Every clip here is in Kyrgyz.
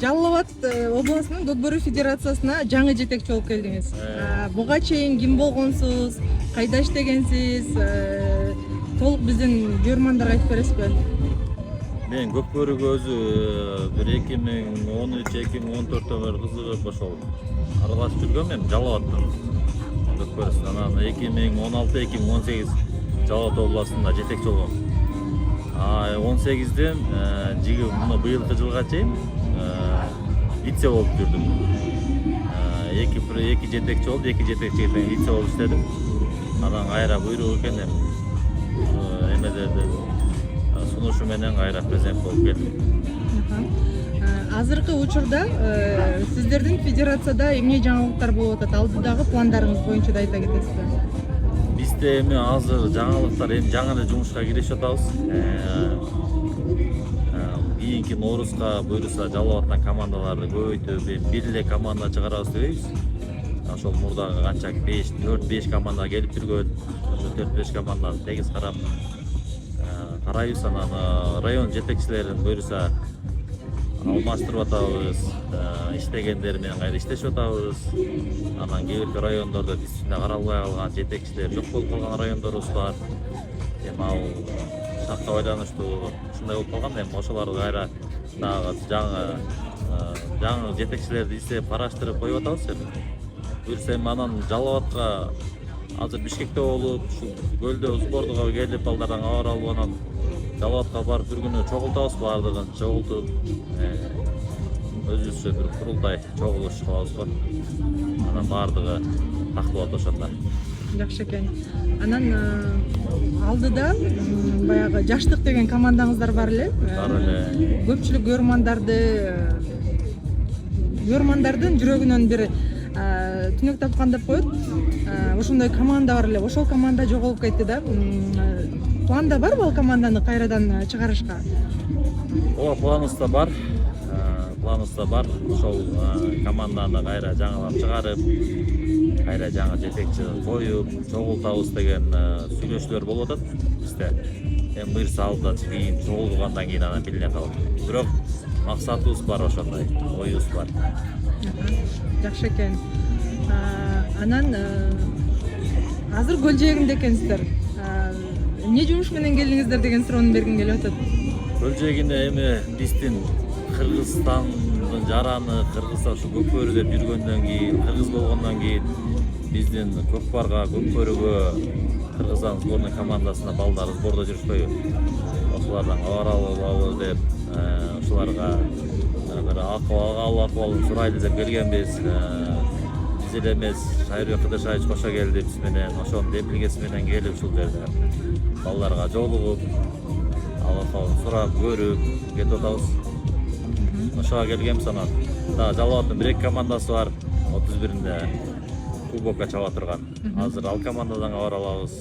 Жалал Абад областынын Додбору федерациясына жаңы жетекчи болуп келдиңиз. Буга чейин ким болгонсуз, кайда иштегенсиз? Толук биздин көрөрмандарга айтып бересизби? Мен Көкбөрүгө өзү бир 2013-2014 кызыгып ошол аралашып жүргөм. Мен Жалал Абадтын Көкбөрүсүнөн анан 2016-2018 Жалал Абад областында жетекчи болгом. 18-ден жиги мына быйылкы жылга чейин вице болуп жүрдүм. Эки жетекчи болду, эки жетекчи вице болуп иштедим. Анан кайра буйрук экен эмедеди сунушу менен кайра президент болуп келдим. Азыркы учурда сиздердин федерацияда эмне жаңылыктар болуп атат? Алдыдагы пландарыңыз боюнча да айта кетесизби? Бизде эми азыр жаңылыктар жаңы эле жумушка киришип атабыз. Кийинки Ноорузга буйруса Жалал Абадтан командаларды көбөйтүп, бир эле команда чыгарабыз дебейбиз. Ошол мурдагы канча 4-5 команда келип жүргөн. Ошо 4-5 команданы тегиз карайбыз. Анан район жетекчилерин буйруса алмаштырып атабыз, иштегендер менен кайра иштешип атабыз. Анан кээ бир райондордо действительно каралбай калган жетекчилер жок болуп калган райондорубуз бар. Эми ал шартка байланыштуу ушундай болуп калган. Эми ошолорду кайра дагы жаңы жетекчилерди издеп караштырып коюп атабыз эми. Буюрса эми анан Жалал Абадка азыр Бишкекте болуп, ушул көлдө сбордуга келип балдардан кабар алып анан Жалал Абадка барып бир күнү чогултабыз, баардыгын чогултуп өзүбүзчө бир курултай чогулуш кылабыз го. Анан баардыгы так болот ошондо. Жакшы экен. Анан алдыда баягы жаштык деген командаңыздар бар эле. Бар эле. Көпчүлүк көрөрмандардын жүрөгүнөн бир түнөк тапкан деп коет. Ошондой команда бар эле. Ошол команда жоголуп кетти да. Планда барбы ал команданы кайрадан чыгарышка? Ооба, планыбызда бар. Ошол команданы кайра жаңылап чыгарып, кайра жаңы жетекчи коюп, чогултабыз деген сүйлөшүүлөр болуп атат бизде. Эми буйрса алдыда кийин чогулгандан кийин анан билине калат. Бирок максатыбыз бар, ошондой оюбуз бар. Жакшы экен. Анан азыр көл жээгинде экенсиздер. Эмне жумуш менен келдиңиздер деген суроону бергим келип атат. Көл жээгине эми биздин Кыргызстандын жараны, Кыргызстан ушу Көкбөрү деп жүргөндөн кийин, кыргыз болгондон кийин биздин Көкбөрүгө Кыргызстан сборной командасына балдар сбордо жүрүшпөйбү. Ошолордон кабар алалы деп, ошолорго бир акыбалын сурайлы деп келгенбиз. Биз эле эмес, Шайырбек Кыдыршаевич кошо келди биз менен, ошонун демилгеси менен келип ушул жерде балдарга жолугуп, алакабын сурап, көрүп кетип атабыз. Ошого келгенбиз. Анан Жалал Абадтын 1-2 командасы бар, 31-inde кубокко чаба турган. Азыр ал командадан кабар алабыз.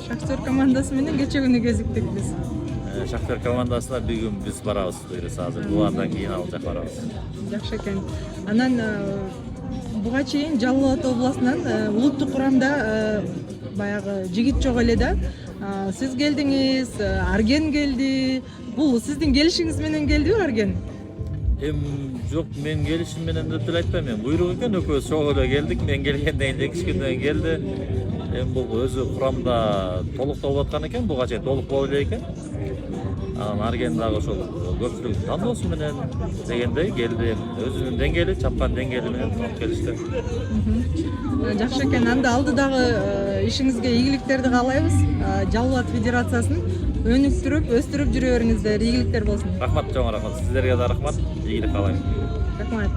Шахтер командасы менен кече күнү кезиктик биз. Шахтер командасына бүгүн биз барабыз. Буйруса азыр булардан кийин ал жака барабыз. Жакшы экен. Анан буга чейин Жалал Абад областынан улуттук курамда баягы жигит жок эле да. Сиз келдиңиз, Арген келди. Бул сиздин келишиңиз менен келдиби Арген? Жок, мен келишим менен деп деле айтпайм. Мен буйрук экен, экөөбүз чогуу эле келдик. Мен келгенден кийин 2 күндөн кийин келди. Бул өзү курамда толук болуп аткан экен, буга чейин толук боло элек экен. Анан Арген дагы ошол көпчүлүк тандоосу менен дегендей келди. Өзүнүн деңгээли, чапкан деңгээли менен алып келишти. Жакшы экен. Анда алдыдагы ишиңизге ийгиликтерди каалайбыз. Жалал Абад федерациясын өнүктүрүп, өстүрүп жүрө бериңиздер, ийгиликтер болсун. Рахмат, чоң рахмат. Сиздерге да рахмат. Ийгилик каалайм. Рахмат.